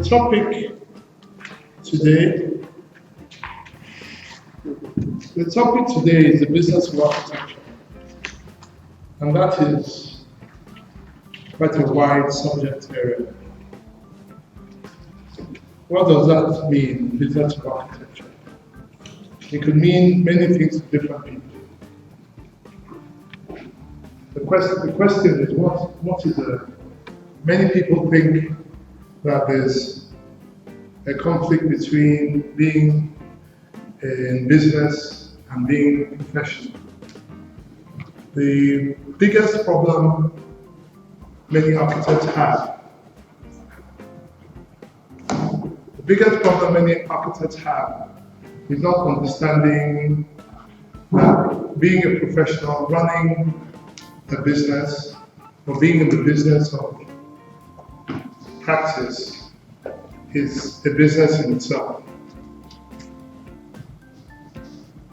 topic today is the business of architecture, and that is quite a wide subject area. What does that mean, business of architecture? It could mean many things to different people. The question is what is many people think that there's a conflict between being in business and being professional. The biggest problem many architects have is not understanding that being a professional, running a business, or being in the business of practice is a business in itself.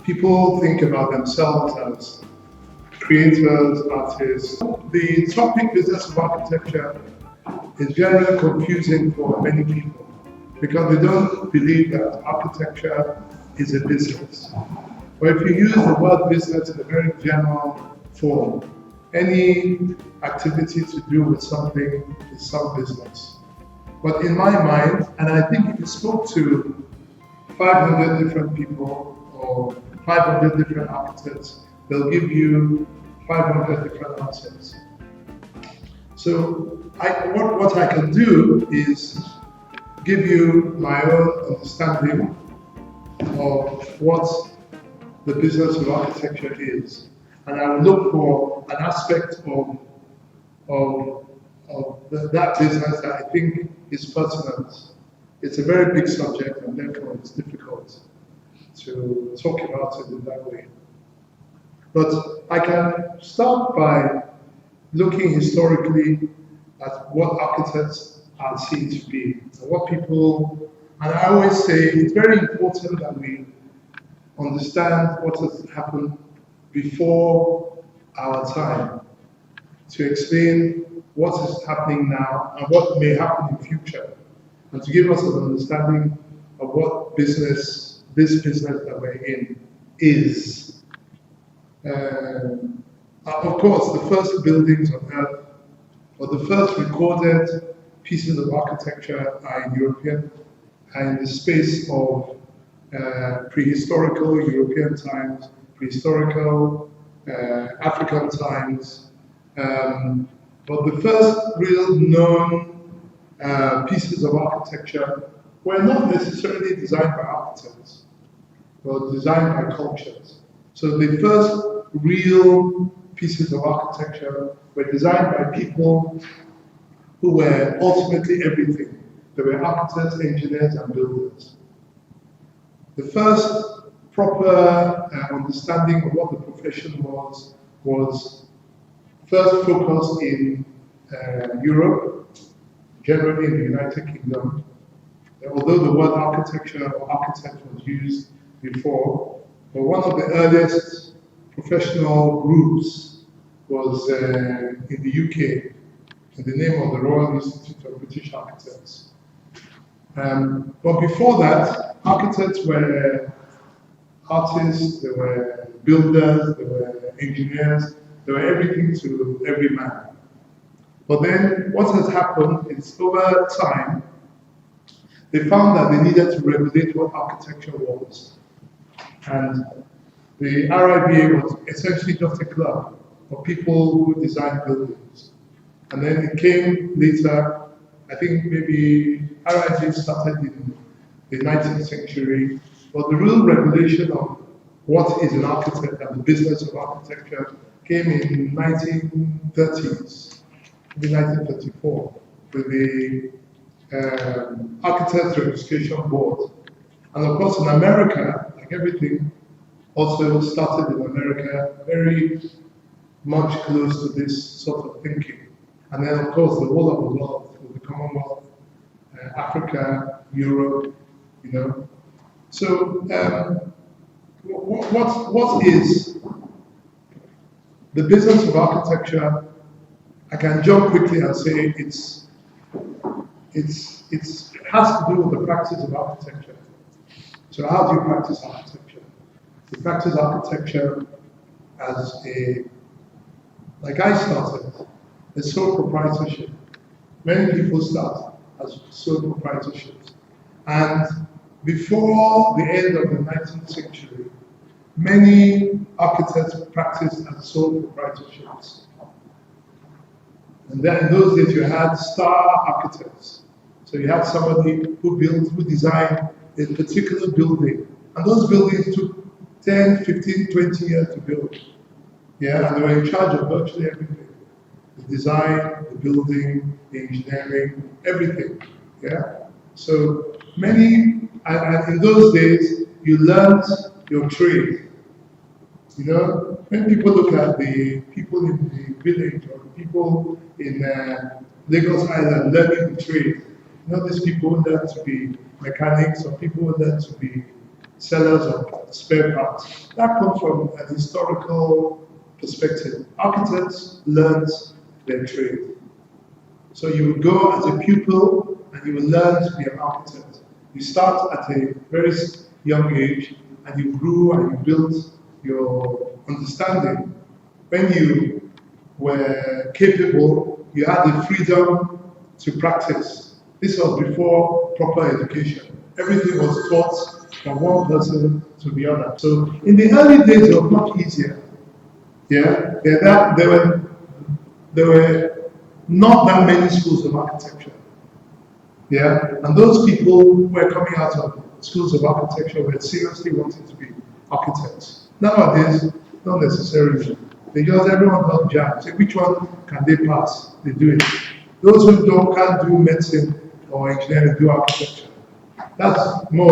People think about themselves as creators, artists. The topic business of architecture is generally confusing for many people because they don't believe that architecture is a business. But if you use the word business in a very general form, any activity to do with something is some business. But in my mind, and I think if you spoke to 500 different people or 500 different architects, they'll give you 500 different answers. So what I can do is give you my own understanding of what the business of architecture is. And I will look for an aspect of that business that I think is pertinent. It's a very big subject and therefore it's difficult to talk about it in that way. But I can start by looking historically at what architects are seen to be, and what people, and I always say it's very important that we understand what has happened before our time to explain what is happening now and what may happen in future, and to give us an understanding of what this business that we're in is. Of course, the first buildings on Earth, or the first recorded pieces of architecture are European, and in the space of prehistorical European times, prehistorical African times. But the first real known pieces of architecture were not necessarily designed by architects, but designed by cultures. So the first real pieces of architecture were designed by people who were ultimately everything. They were architects, engineers, and builders. The first proper understanding of what the profession was first focused in Europe, generally in the United Kingdom. Although the word architecture or architect was used before, but one of the earliest professional groups was in the UK, in the name of the Royal Institute of British Architects. But before that, architects were artists, they were builders, they were engineers, they were everything to every man. But then what has happened is over time, they found that they needed to regulate what architecture was. And the RIBA was essentially just a club of people who designed buildings. And then it came later, I think maybe RIBA started in the 19th century, but the real regulation of what is an architect and the business of architecture came in 1930s, maybe 1934, with the Architects Registration Board. And of course in America, like everything, also started in America, very much close to this sort of thinking. And then of course the whole of the world, with the Commonwealth, Africa, Europe, you know. So what is the business of architecture? I can jump quickly and say it's it has to do with the practice of architecture. So how do you practice architecture? You practice architecture as like I started, a sole proprietorship. Many people start as sole proprietorships. And before the end of the 19th century, many architects practiced as sole proprietorships. And then in those days you had star architects. So you had somebody who designed a particular building. And those buildings took 10, 15, 20 years to build. Yeah, and they were in charge of virtually everything. The design, the building, the engineering, everything. Yeah. So many, and in those days, you learned your trade. You know, when people look at the people in the village or the people in Lagos Island learning the trade, you know, these people learn to be mechanics or people learn to be sellers of spare parts. That comes from an historical perspective. Architects learned their trade. So you would go as a pupil and you would learn to be an architect. You start at a very young age and you grew and you built your understanding. When you were capable, you had the freedom to practice. This was before proper education. Everything was taught from one person to the other. So in the early days, it was much easier. Yeah, there were not that many schools of architecture. Yeah, and those people who were coming out of schools of architecture were seriously wanting to be architects. Nowadays, not necessarily. Everyone does jam. Say which one can they pass? They do it. Those who can't do medicine or engineering do architecture. That's more